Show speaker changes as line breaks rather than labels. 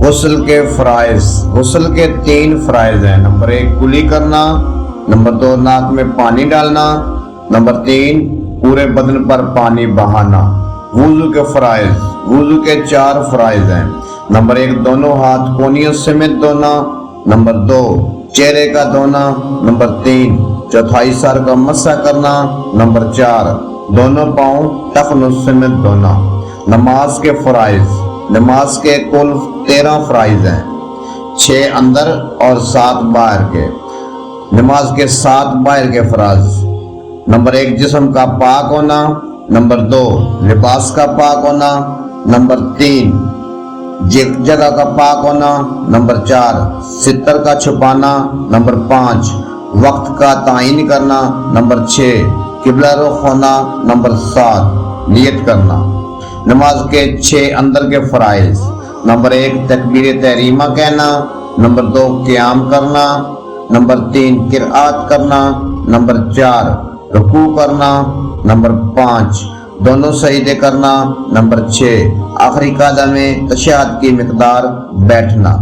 غسل کے فرائض۔ غسل کے 3 فرائض ہیں۔ نمبر 1 کلی کرنا، نمبر 2 ناک میں پانی ڈالنا، نمبر 3 پورے بدن پر پانی بہانا۔ وضو کے فرائض۔ وضو کے 4 فرائض ہیں۔ نمبر 1 دونوں ہاتھ کونیوں سمیت دھونا، نمبر 2 چہرے کا دھونا، نمبر 3 چوتھائی سر کا مسح کرنا، نمبر 4 دونوں پاؤں ٹخنوں سمیت دھونا۔ نماز کے فرائض۔ نماز کے کل 13 فرائض ہیں، 6 اندر اور 7 باہر کے۔ نماز کے 7 باہر کے فرائض۔ نمبر 1 جسم کا پاک ہونا، نمبر 2 لباس کا پاک ہونا، نمبر 3 جگہ کا پاک ہونا، نمبر 4 ستر کا چھپانا، نمبر 5 وقت کا تعین کرنا، نمبر 6 قبلہ رخ ہونا، نمبر 7 نیت کرنا۔ نماز کے 6 اندر کے فرائض۔ نمبر 1 تکبیر تحریمہ کہنا، نمبر 2 قیام کرنا، نمبر 3 قرات کرنا، نمبر 4 رکوع کرنا، نمبر 5 دونوں سجدے کرنا، نمبر 6 آخری قعدہ میں تشہد کی مقدار بیٹھنا۔